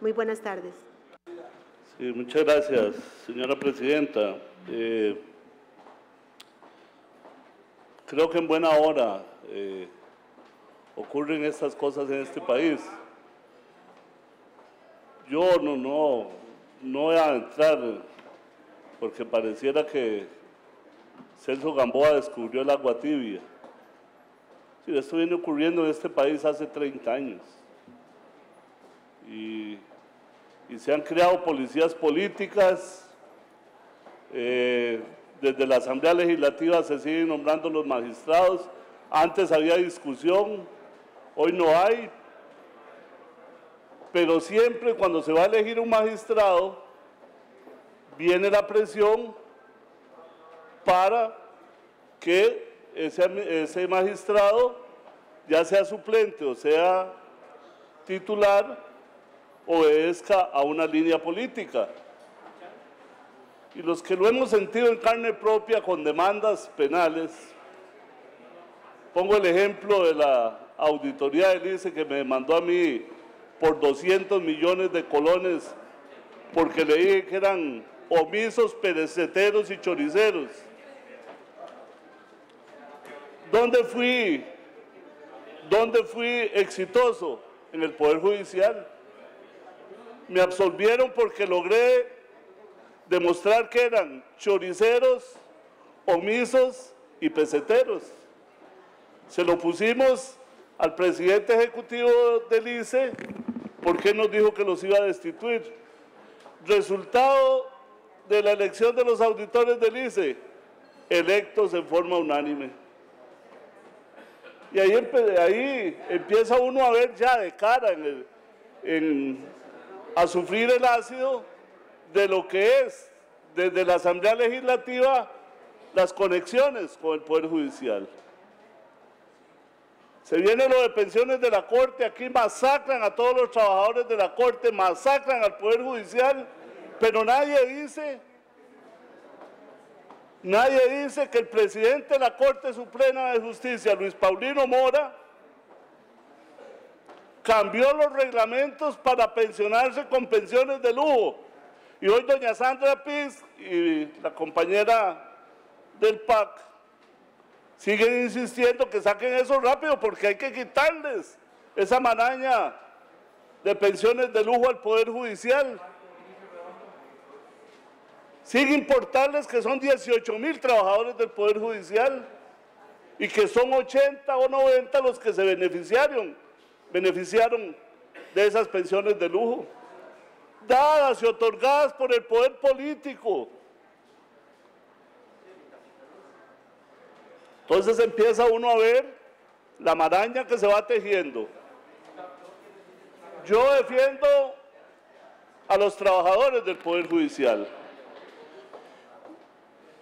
Muy buenas tardes. Sí, muchas gracias, señora presidenta. Creo que en buena hora ocurren estas cosas en este país. Yo no voy a entrar porque pareciera que Celso Gamboa descubrió el agua tibia. Sí, esto viene ocurriendo en este país hace 30 años. Y se han creado policías políticas. Desde la Asamblea Legislativa se siguen nombrando los magistrados. Antes había discusión, hoy no hay. Pero siempre cuando se va a elegir un magistrado, viene la presión para que ese magistrado, ya sea suplente o sea titular, obedezca a una línea política. Y los que lo hemos sentido en carne propia con demandas penales, pongo el ejemplo de la auditoría del ICE que me demandó a mí por 200 millones de colones porque le dije que eran omisos, pereceteros y choriceros. ¿Dónde fui exitoso? En el Poder Judicial. Me absolvieron porque logré demostrar que eran choriceros, omisos y peseteros. Se lo pusimos al presidente ejecutivo del ICE porque nos dijo que los iba a destituir. Resultado de la elección de los auditores del ICE, electos en forma unánime. Y ahí empieza uno a ver ya de cara a sufrir el ácido de lo que es desde la Asamblea Legislativa las conexiones con el Poder Judicial. Se viene lo de pensiones de la Corte, aquí masacran a todos los trabajadores de la Corte, masacran al Poder Judicial, pero nadie dice que el presidente de la Corte Suprema de Justicia, Luis Paulino Mora, cambió los reglamentos para pensionarse con pensiones de lujo. Y hoy doña Sandra Piz y la compañera del PAC siguen insistiendo que saquen eso rápido porque hay que quitarles esa maraña de pensiones de lujo al Poder Judicial. Sin importarles que son 18,000 trabajadores del Poder Judicial y que son 80 o 90 los que se beneficiaron de esas pensiones de lujo, dadas y otorgadas por el poder político. Entonces empieza uno a ver la maraña que se va tejiendo. Yo defiendo a los trabajadores del Poder Judicial.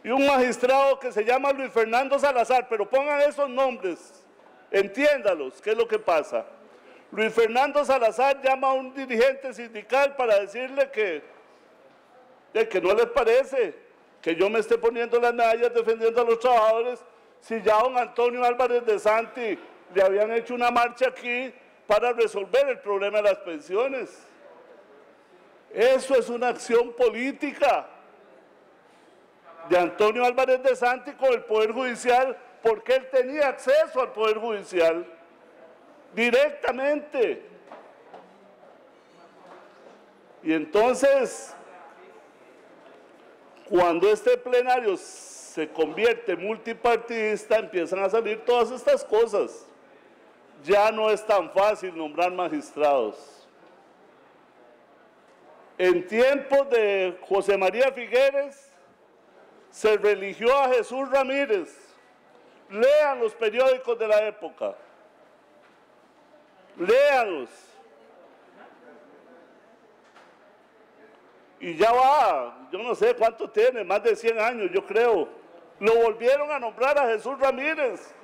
Y un magistrado que se llama Luis Fernando Salazar, pero pongan esos nombres, entiéndalos, ¿qué es lo que pasa? Luis Fernando Salazar llama a un dirigente sindical para decirle que no les parece que yo me esté poniendo las medallas defendiendo a los trabajadores si ya don Antonio Álvarez de Santi le habían hecho una marcha aquí para resolver el problema de las pensiones. Eso es una acción política de Antonio Álvarez de Santi con el Poder Judicial, porque él tenía acceso al Poder Judicial directamente. Y entonces, cuando este plenario se convierte multipartidista, empiezan a salir todas estas cosas. Ya no es tan fácil nombrar magistrados. En tiempos de José María Figueres, se religió a Jesús Ramírez. Lean los periódicos de la época. Léanlos. Y ya va, yo no sé cuánto tiene, más de 100 años, yo creo. Lo volvieron a nombrar a Jesús Ramírez.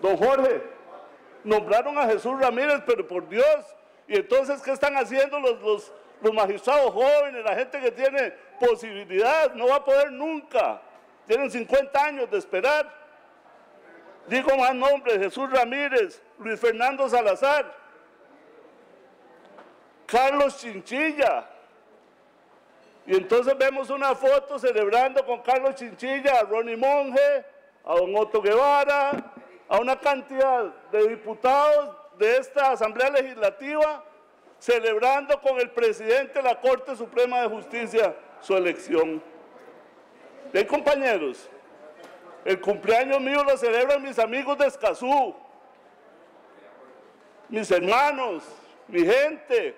Don Jorge, nombraron a Jesús Ramírez, pero por Dios. Y entonces, ¿qué están haciendo los magistrados jóvenes, la gente que tiene posibilidad? No va a poder nunca. Tienen 50 años de esperar. Digo más nombres: Jesús Ramírez, Luis Fernando Salazar. Carlos Chinchilla. Y entonces vemos una foto celebrando con Carlos Chinchilla a Ronnie Monge, a don Otto Guevara, a una cantidad de diputados de esta Asamblea Legislativa, celebrando con el presidente de la Corte Suprema de Justicia su elección. ¿Y compañeros? El cumpleaños mío lo celebran mis amigos de Escazú, mis hermanos, mi gente.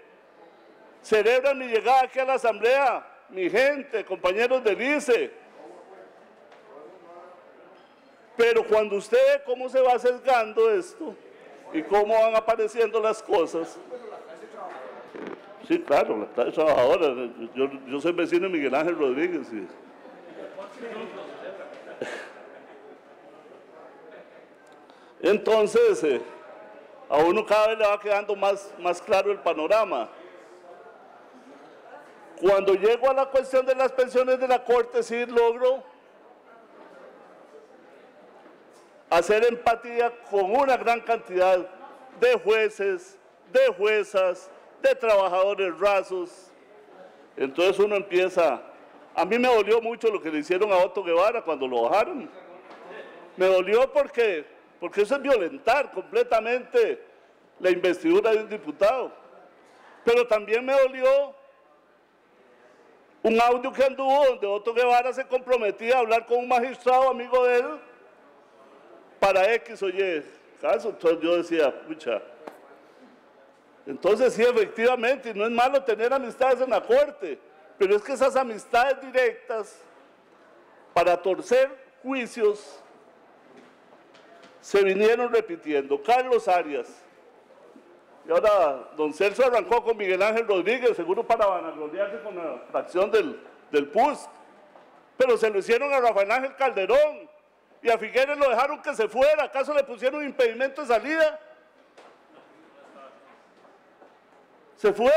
Celebran mi llegada aquí a la Asamblea, mi gente, compañeros del ICE. Pero cuando usted ve cómo se va sesgando esto y cómo van apareciendo las cosas. Sí, claro, la clase trabajadora. Yo soy vecino de Miguel Ángel Rodríguez. Sí. Entonces, a uno cada vez le va quedando más claro el panorama. Cuando llego a la cuestión de las pensiones de la Corte, sí logro hacer empatía con una gran cantidad de jueces, de juezas, de trabajadores rasos. Entonces uno empieza... A mí me dolió mucho lo que le hicieron a Otto Guevara cuando lo bajaron. Me dolió porque eso es violentar completamente la investidura de un diputado. Pero también me dolió un audio que anduvo donde Otto Guevara se comprometía a hablar con un magistrado amigo de él para X o Y caso. Entonces yo decía, pucha, entonces sí, efectivamente, no es malo tener amistades en la Corte, pero es que esas amistades directas para torcer juicios se vinieron repitiendo. Carlos Arias, y ahora don Celso arrancó con Miguel Ángel Rodríguez, seguro para vanagloriarse con la fracción del PUSC, pero se lo hicieron a Rafael Ángel Calderón, y a Figueres lo dejaron que se fuera. ¿Acaso le pusieron impedimento de salida? Se fue.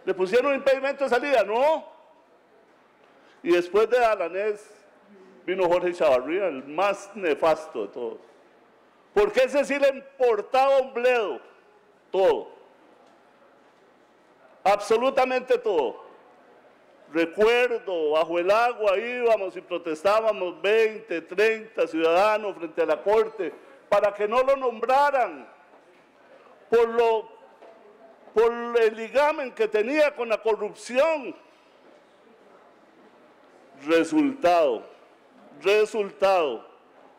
¿Le pusieron impedimento de salida? No. Y después de Alanés vino Jorge Chavarría, el más nefasto de todos. Porque ese sí le importaba un bledo todo. Absolutamente todo. Recuerdo, bajo el agua íbamos y protestábamos 20, 30 ciudadanos frente a la Corte para que no lo nombraran por el ligamen que tenía con la corrupción. Resultado,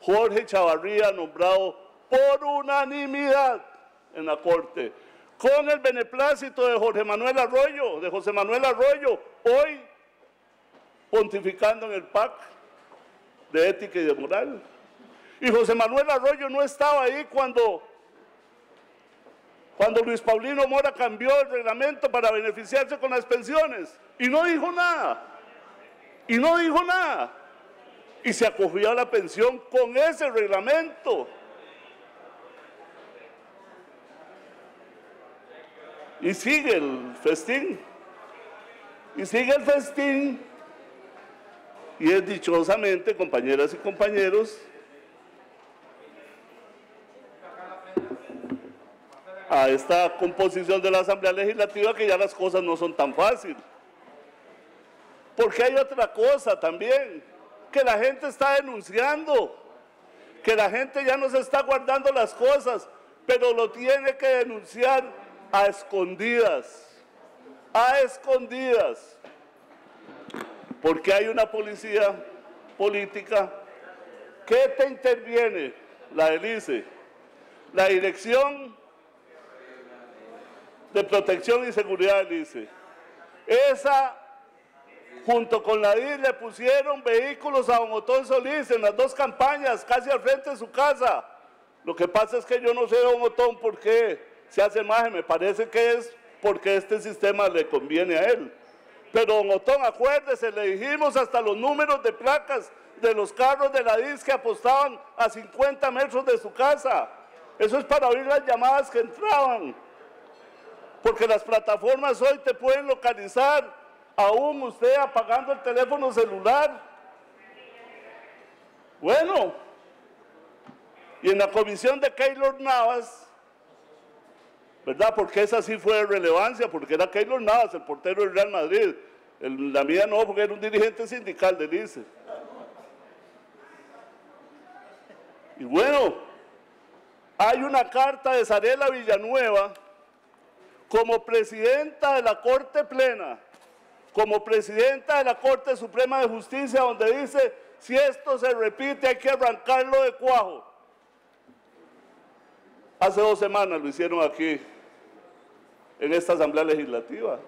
Jorge Chavarría nombrado por unanimidad en la Corte, con el beneplácito de José Manuel Arroyo, hoy pontificando en el PAC de Ética y de Moral. Y José Manuel Arroyo no estaba ahí cuando Luis Paulino Mora cambió el reglamento para beneficiarse con las pensiones, y no dijo nada, y se acogió a la pensión con ese reglamento. Y sigue el festín, y es dichosamente, compañeras y compañeros, a esta composición de la Asamblea Legislativa que ya las cosas no son tan fáciles. Porque hay otra cosa también, que la gente está denunciando, que la gente ya no se está guardando las cosas, pero lo tiene que denunciar a escondidas, porque hay una policía política que te interviene, la del ICE, la Dirección de Protección y Seguridad del ICE. Esa, junto con la DIR, le pusieron vehículos a don Otón Solís en las dos campañas, casi al frente de su casa. Lo que pasa es que yo no sé, don Otón, por qué se hace maje, me parece que es porque este sistema le conviene a él. Pero don Otón, acuérdese, le dijimos hasta los números de placas de los carros de la DIS que apostaban a 50 metros de su casa. Eso es para oír las llamadas que entraban. Porque las plataformas hoy te pueden localizar, aún usted apagando el teléfono celular. Bueno, y en la comisión de Keylor Navas, ¿verdad? Porque esa sí fue de relevancia, porque era Keylor Navas, el portero del Real Madrid. La mía no, porque era un dirigente sindical del ICE. Y bueno, hay una carta de Sarela Villanueva como presidenta de la Corte Plena, como presidenta de la Corte Suprema de Justicia, donde dice, si esto se repite hay que arrancarlo de cuajo. Hace 2 semanas lo hicieron aquí, en esta Asamblea Legislativa.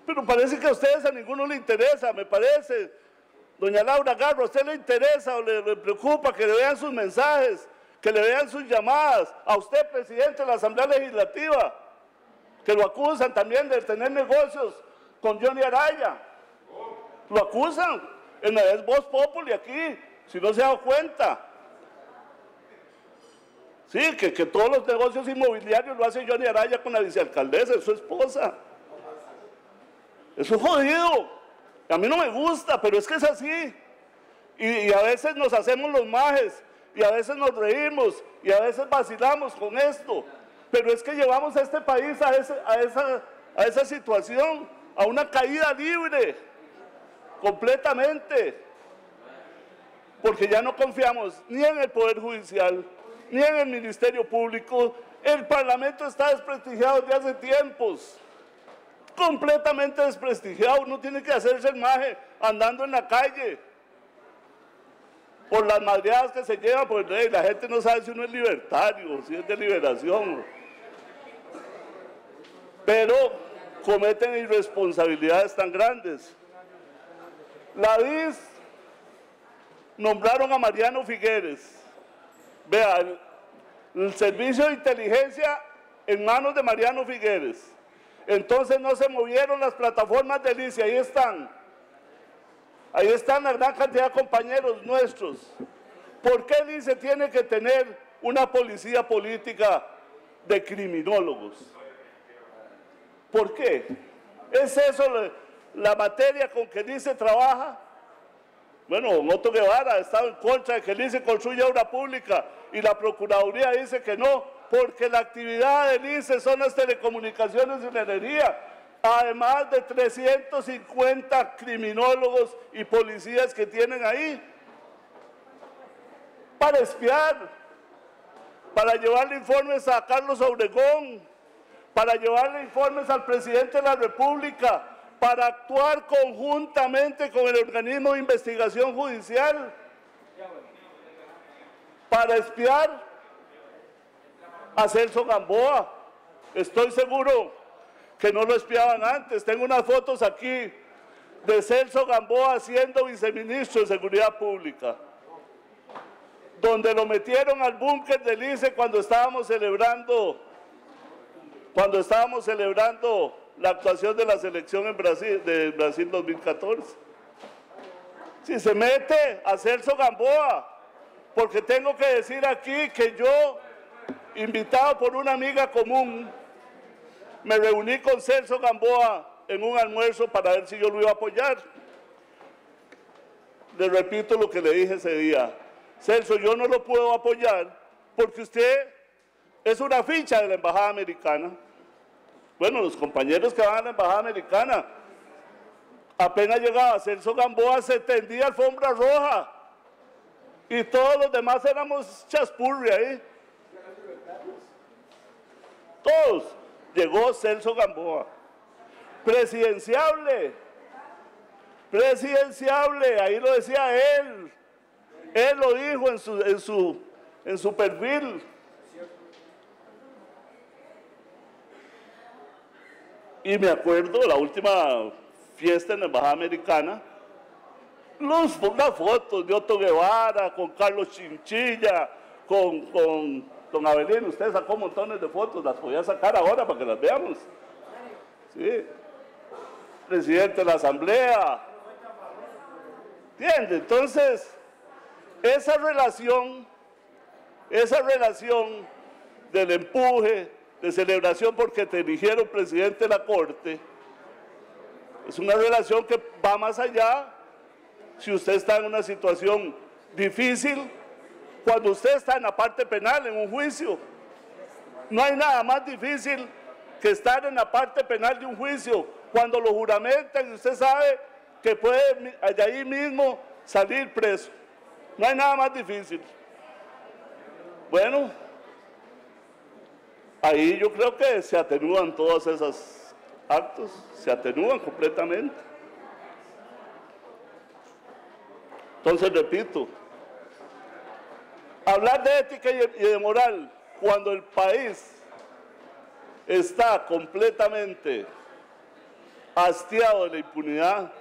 Pero parece que a ustedes a ninguno le interesa, me parece. Doña Laura Garro, ¿a usted le interesa o le preocupa que le vean sus mensajes, que le vean sus llamadas? A usted, presidente de la Asamblea Legislativa, que lo acusan también de tener negocios con Johnny Araya. Lo acusan. Es Voz Populi aquí, si no se ha dado cuenta. Sí, que todos los negocios inmobiliarios lo hace Johnny Araya con la vicealcaldesa, es su esposa. Eso es jodido. A mí no me gusta, pero es que es así. Y a veces nos hacemos los majes, y a veces nos reímos, y a veces vacilamos con esto. Pero es que llevamos a este país a esa situación, a una caída libre, completamente. Porque ya no confiamos ni en el Poder Judicial, ni en el Ministerio Público. El Parlamento está desprestigiado desde hace tiempos. Completamente desprestigiado. Uno tiene que hacerse el maje andando en la calle por las madreadas que se llevan, porque la gente no sabe si uno es libertario, si es de liberación, pero cometen irresponsabilidades tan grandes. La DIS nombraron a Mariano Figueres. Vea, el servicio de inteligencia en manos de Mariano Figueres. Entonces no se movieron las plataformas del ICE, ahí están. Ahí están la gran cantidad de compañeros nuestros. ¿Por qué el ICE tiene que tener una policía política de criminólogos? ¿Por qué? ¿Es eso la materia con que el ICE trabaja? Bueno, Otto Guevara ha estado en contra de que el ICE construya obra pública y la Procuraduría dice que no, porque la actividad del ICE son las telecomunicaciones y la energía, además de 350 criminólogos y policías que tienen ahí para espiar, para llevarle informes a Carlos Obregón, para llevarle informes al presidente de la República, para actuar conjuntamente con el organismo de investigación judicial, para espiar a Celso Gamboa. Estoy seguro que no lo espiaban antes. Tengo unas fotos aquí de Celso Gamboa siendo viceministro de Seguridad Pública, donde lo metieron al búnker del ICE cuando estábamos celebrando la actuación de la selección en Brasil, de Brasil 2014. Si se mete a Celso Gamboa, porque tengo que decir aquí que yo, invitado por una amiga común, me reuní con Celso Gamboa en un almuerzo para ver si yo lo iba a apoyar. Le repito lo que le dije ese día. Celso, yo no lo puedo apoyar porque usted es una ficha de la Embajada Americana. Bueno, los compañeros que van a la Embajada Americana, apenas llegaba Celso Gamboa, se tendía alfombra roja y todos los demás éramos chaspurri ahí. Todos. Llegó Celso Gamboa. Presidenciable. Presidenciable. Ahí lo decía él. Él lo dijo en su perfil. Y me acuerdo, la última fiesta en la Embajada Americana, las fotos de Otto Guevara, con Carlos Chinchilla, con don Abelino. Usted sacó montones de fotos, las podía sacar ahora para que las veamos. Sí. Presidente de la Asamblea. ¿Entiende? Entonces, esa relación del empuje, de celebración porque te eligieron presidente de la Corte, es una relación que va más allá. Si usted está en una situación difícil, cuando usted está en la parte penal, en un juicio, no hay nada más difícil que estar en la parte penal de un juicio, cuando lo juramentan y usted sabe que puede de ahí mismo salir preso. No hay nada más difícil. Bueno, ahí yo creo que se atenúan todos esos actos, se atenúan completamente. Entonces, repito, hablar de ética y de moral cuando el país está completamente hastiado de la impunidad,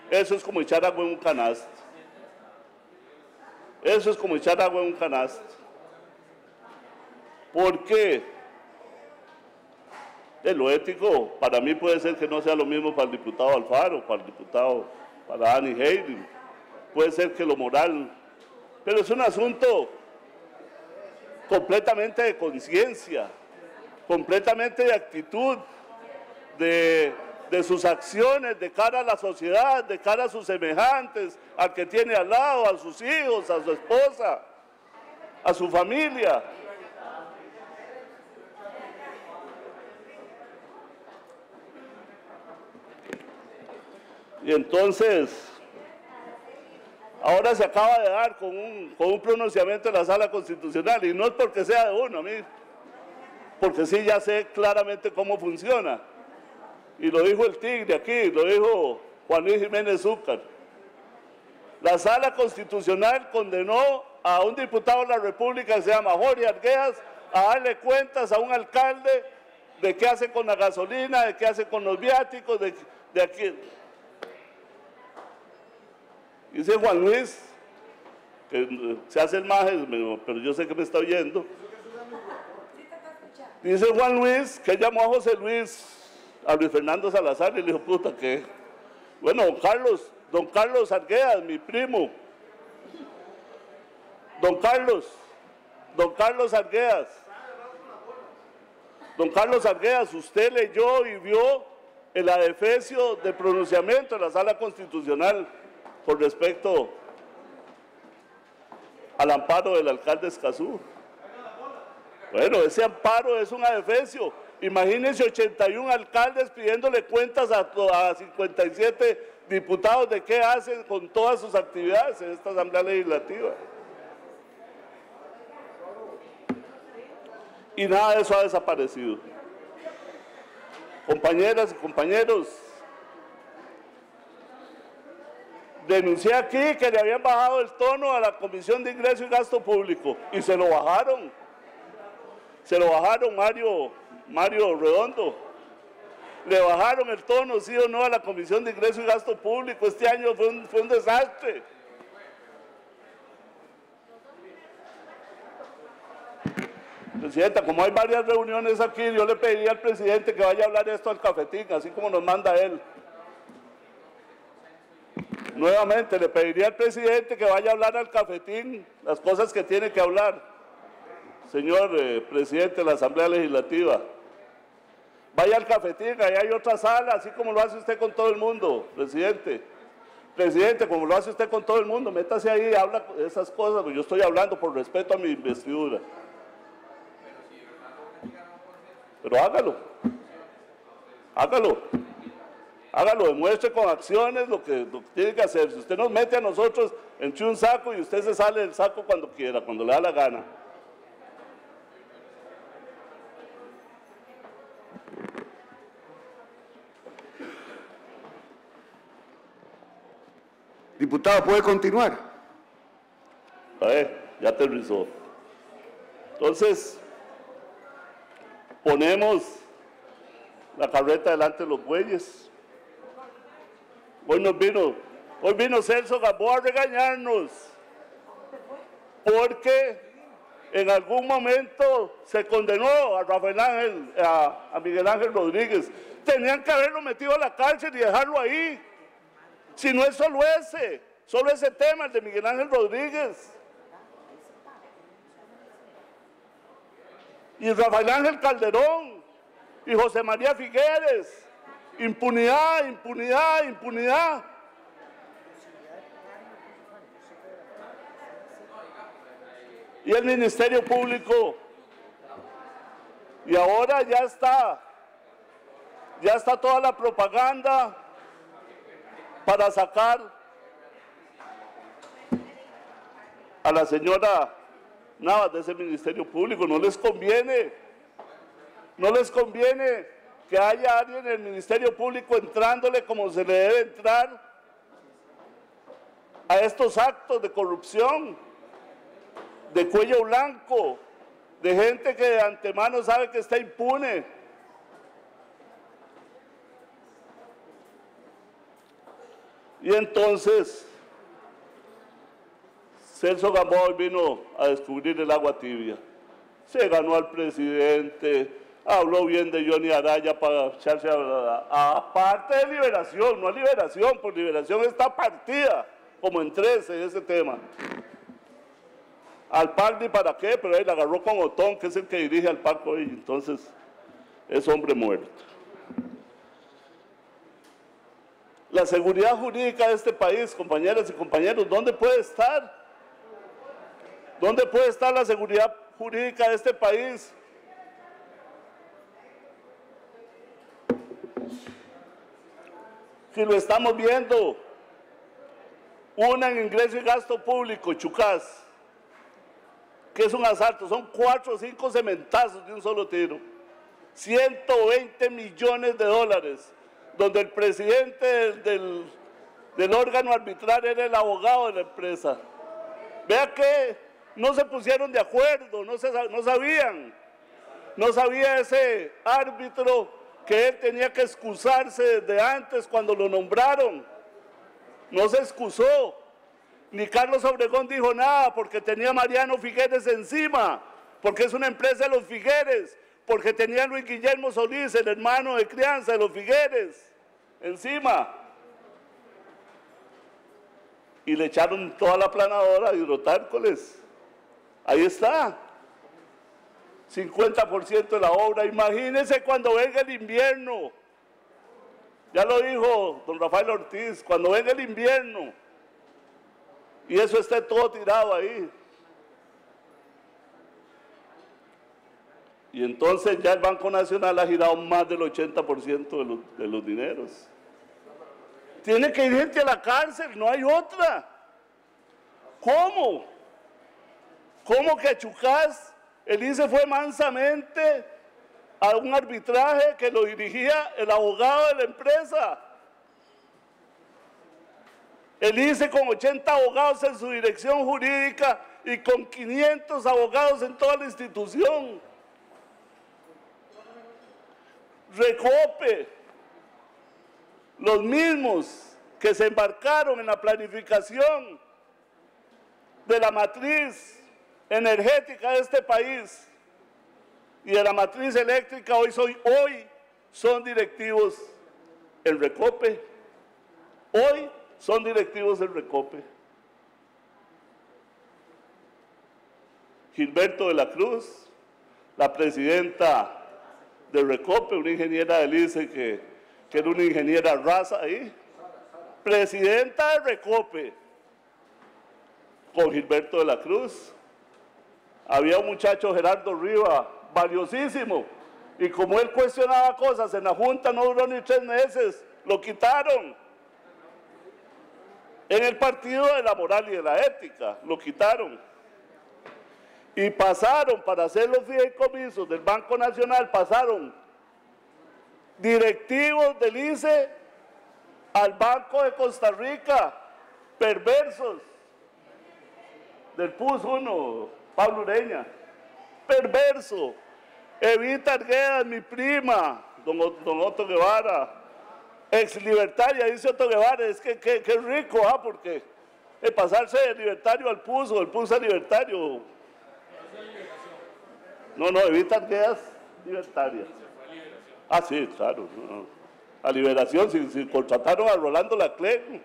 eso es como echar agua en un canasto. Eso es como echar agua en un canasto. ¿Por qué? De lo ético, para mí puede ser que no sea lo mismo para el diputado Alfaro, para Dani Hayden, puede ser que lo moral, pero es un asunto completamente de conciencia, completamente de actitud, de sus acciones de cara a la sociedad, de cara a sus semejantes, al que tiene al lado, a sus hijos, a su esposa, a su familia. Y entonces, ahora se acaba de dar con un pronunciamiento de la Sala Constitucional, y no es porque sea de uno, a mí, porque sí ya sé claramente cómo funciona. Y lo dijo el Tigre aquí, lo dijo Juan Luis Jiménez Zúcar. La Sala Constitucional condenó a un diputado de la República que se llama Jorge Arguedas a darle cuentas a un alcalde de qué hace con la gasolina, de qué hace con los viáticos, de aquí. Dice Juan Luis, que se hace el maje, pero yo sé que me está oyendo. Dice Juan Luis que llamó a José Luis, a Luis Fernando Salazar, y le dijo, puta, ¿qué? Bueno, don Carlos Arguedas, mi primo. Don Carlos Arguedas. Don Carlos Arguedas, usted leyó y vio el adefesio de pronunciamiento de la Sala Constitucional con respecto al amparo del alcalde Escazú. Bueno, ese amparo es un adefesio. Imagínense 81 alcaldes pidiéndole cuentas a 57 diputados de qué hacen con todas sus actividades en esta Asamblea Legislativa. Y nada de eso ha desaparecido. Compañeras y compañeros, denuncié aquí que le habían bajado el tono a la Comisión de Ingreso y Gasto Público, y se lo bajaron. Se lo bajaron, Mario Redondo. Le bajaron el tono, sí o no, a la Comisión de Ingreso y Gasto Público. Este año fue un desastre. Presidenta, como hay varias reuniones aquí, yo le pediría al presidente que vaya a hablar esto al cafetín, así como nos manda él. Nuevamente, le pediría al presidente que vaya a hablar al cafetín las cosas que tiene que hablar. Señor presidente de la Asamblea Legislativa, vaya al cafetín, allá hay otra sala, así como lo hace usted con todo el mundo, presidente. Presidente, como lo hace usted con todo el mundo, métase ahí y habla esas cosas, porque yo estoy hablando por respeto a mi investidura. Pero hágalo, demuestre con acciones lo que tiene que hacer. Si usted nos mete a nosotros entre un saco y usted se sale del saco cuando quiera, cuando le da la gana. Diputado, ¿puede continuar? A ver, ya aterrizó. Entonces, ponemos la carreta delante de los bueyes. Hoy vino Celso Gamboa a regañarnos, porque en algún momento se condenó a Miguel Ángel Rodríguez. Tenían que haberlo metido a la cárcel y dejarlo ahí. Si no es solo ese tema, el de Miguel Ángel Rodríguez. Y Rafael Ángel Calderón, y José María Figueres. Impunidad, impunidad, impunidad. Y el Ministerio Público. Y ahora ya está ya está toda la propaganda para sacar a la señora Navas de ese Ministerio Público. No les conviene, no les conviene que haya alguien en el Ministerio Público entrándole como se le debe entrar a estos actos de corrupción, de cuello blanco, de gente que de antemano sabe que está impune. Y entonces, Celso Gamboa vino a descubrir el agua tibia. Se ganó al presidente, habló bien de Johnny Araya para echarse a parte de Liberación, no a Liberación, por Liberación está partida, como en 13 ese tema. Al PAC ni para qué, pero ahí la agarró con Otón, que es el que dirige al PAC hoy, entonces es hombre muerto. La seguridad jurídica de este país, compañeras y compañeros, ¿dónde puede estar? ¿Dónde puede estar la seguridad jurídica de este país? Si lo estamos viendo, una en ingreso y gasto público, Chucás, que es un asalto, son 4 o 5 cementazos de un solo tiro, 120 millones de dólares, donde el presidente del órgano arbitral era el abogado de la empresa. Vea que no se pusieron de acuerdo, no sabían, no sabía ese árbitro que él tenía que excusarse desde antes cuando lo nombraron, no se excusó, ni Carlos Obregón dijo nada porque tenía a Mariano Figueres encima, porque es una empresa de los Figueres, porque tenía a Luis Guillermo Solís, el hermano de crianza de los Figueres, encima. Y le echaron toda la planadora a Hidrotárcoles. Ahí está. 50% de la obra. Imagínense cuando venga el invierno. Ya lo dijo don Rafael Ortiz, cuando venga el invierno y eso esté todo tirado ahí. Y entonces ya el Banco Nacional ha girado más del 80% de los dineros. Tiene que ir gente a la cárcel, no hay otra. ¿Cómo? ¿Cómo que a Chucás el ICE fue mansamente a un arbitraje que lo dirigía el abogado de la empresa? El ICE con 80 abogados en su dirección jurídica y con 500 abogados en toda la institución. Recope, los mismos que se embarcaron en la planificación de la matriz energética de este país y de la matriz eléctrica, hoy son directivos en Recope. Hoy son directivos en Recope. Gilberto de la Cruz, la presidenta de Recope, una ingeniera del ICE que era una ingeniera raza ahí, presidenta de Recope, con Gilberto de la Cruz. Había un muchacho, Gerardo Riva, valiosísimo, y como él cuestionaba cosas en la Junta, no duró ni 3 meses, lo quitaron. En el partido de la moral y de la ética, lo quitaron. Y pasaron, para hacer los fideicomisos del Banco Nacional, pasaron directivos del ICE al Banco de Costa Rica, perversos, del PUS 1, Pablo Ureña, perverso. Evita Arguedas, mi prima, don Otto Guevara, ex libertaria, dice Otto Guevara, es que rico, porque pasarse de libertario al PUS o del PUS al libertario. No, Evita Arguedas, libertaria. Ah, sí, claro. No. A Liberación, si contrataron a Rolando Laclé.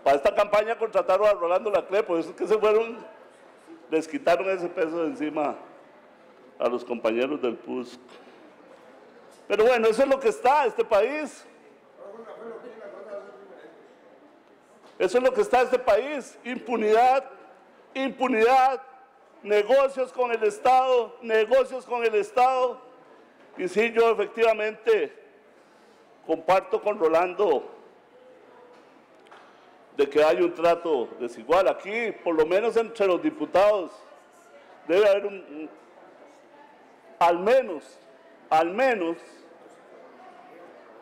Para esta campaña contrataron a Rolando Laclé, por eso es que se fueron, les quitaron ese peso de encima a los compañeros del PUS. Pero bueno, eso es lo que está este país. Eso es lo que está este país. Impunidad, impunidad, negocios con el Estado, negocios con el Estado. Y sí, yo efectivamente comparto con Rolando de que hay un trato desigual. Aquí, por lo menos entre los diputados, debe haber al menos,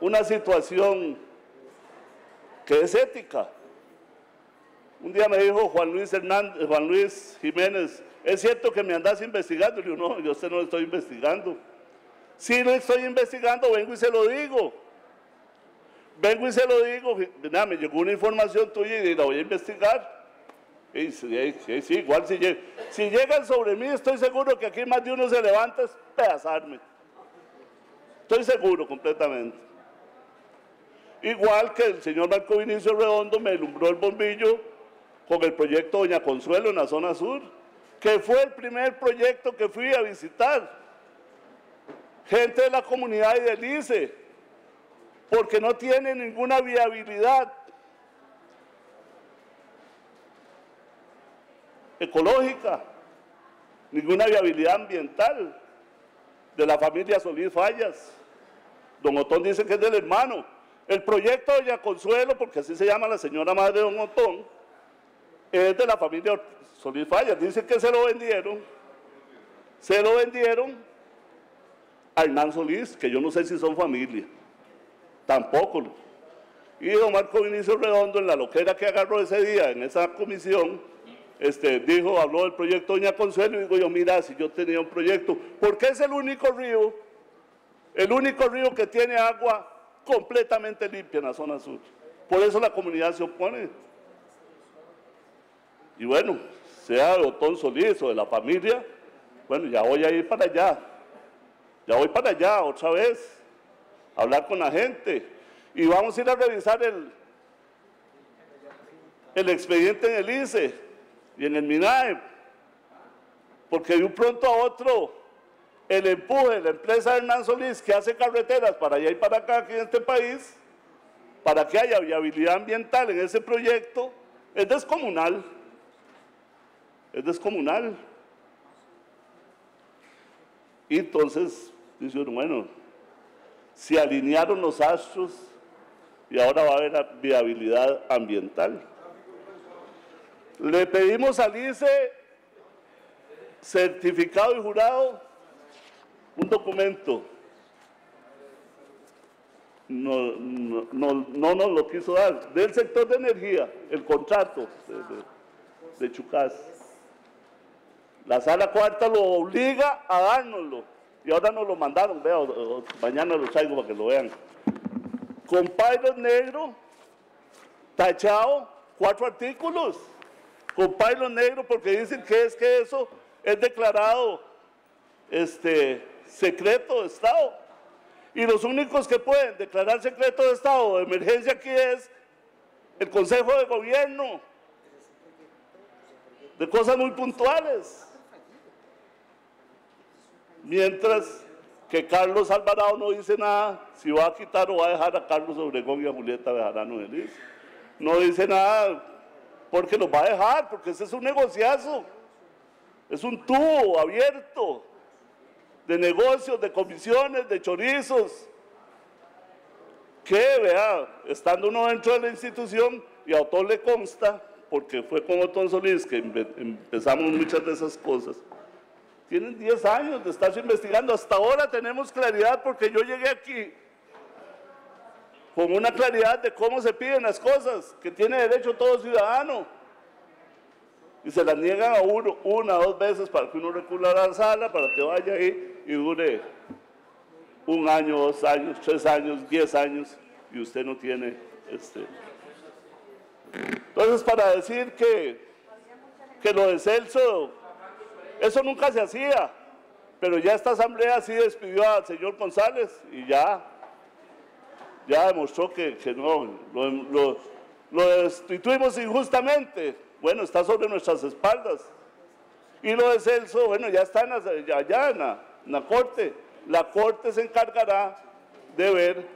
una situación que es ética. Un día me dijo Juan Luis Jiménez, ¿es cierto que me andas investigando? Y yo, no, yo no lo estoy investigando. Si lo estoy investigando, vengo y se lo digo. Mira, me llegó una información tuya y la voy a investigar. Y sí, igual si llegan sobre mí, estoy seguro que aquí más de uno se levanta a despedazarme. Estoy seguro completamente. Igual que el señor Marco Vinicio Redondo me alumbró el bombillo con el proyecto Doña Consuelo en la zona sur, que fue el primer proyecto que fui a visitar. Gente de la comunidad y del ICE, porque no tiene ninguna viabilidad ecológica, ninguna viabilidad ambiental, de la familia Solís Fallas. Don Otón dice que es del hermano. El proyecto de Doña Consuelo, porque así se llama la señora madre de don Otón, es de la familia Solís Fallas. Dice que se lo vendieron a Hernán Solís, que yo no sé si son familia, tampoco. Y don Marco Vinicio Redondo, en la loquera que agarró ese día en esa comisión, habló del proyecto Doña Consuelo, y digo yo, mira, si yo tenía un proyecto, porque es el único río que tiene agua completamente limpia en la zona sur. Por eso la comunidad se opone. Y bueno, sea de Otón Solís o de la familia, bueno, ya voy a ir para allá. Ya voy para allá otra vez, a hablar con la gente. Y vamos a ir a revisar el expediente en el ICE y en el MINAE, porque de un pronto a otro el empuje de la empresa de Hernán Solís, que hace carreteras para allá y para acá aquí en este país, para que haya viabilidad ambiental en ese proyecto, es descomunal. Es descomunal. Y entonces, dice uno, bueno, se alinearon los astros y ahora va a haber viabilidad ambiental. Le pedimos al ICE, certificado y jurado, un documento. No nos lo quiso dar. Del sector de energía, el contrato de Chucás. La sala cuarta lo obliga a dárnoslo. Y ahora nos lo mandaron, vea, mañana lo traigo para que lo vean. Con pylon negro, tachado, 4 artículos. Con pylon negro, porque dicen que eso es declarado secreto de Estado. Y los únicos que pueden declarar secreto de Estado o de emergencia aquí es el Consejo de Gobierno, de cosas muy puntuales. Mientras que Carlos Alvarado no dice nada si va a quitar o va a dejar a Carlos Obregón y a Julieta Bejarano del ICE. No dice nada porque los va a dejar, porque ese es un negociazo. Es un tubo abierto de negocios, de comisiones, de chorizos, que, vea, estando uno dentro de la institución, y a Otón le consta, porque fue con Otón Solís que empezamos muchas de esas cosas, tienen 10 años de estarse investigando. Hasta ahora tenemos claridad, porque yo llegué aquí con una claridad de cómo se piden las cosas, que tiene derecho todo ciudadano, y se las niegan a uno 1 o 2 veces para que uno recurra a la sala, para que vaya ahí y dure 1 año, 2 años, 3 años, 10 años, y usted no tiene Entonces, para decir que lo de Celso, eso nunca se hacía, pero ya esta asamblea sí despidió al señor González y ya demostró que no, lo destituimos injustamente. Bueno, está sobre nuestras espaldas. Y lo de Celso, bueno, ya está allá en la Corte. La Corte se encargará de ver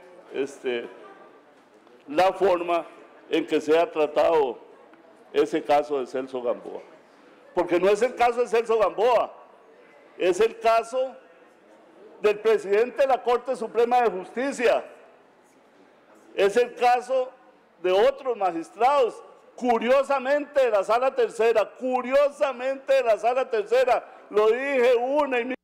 la forma en que se ha tratado ese caso de Celso Gamboa. Porque no es el caso de Celso Gamboa, es el caso del presidente de la Corte Suprema de Justicia. Es el caso de otros magistrados, curiosamente de la Sala Tercera, lo dije una y mil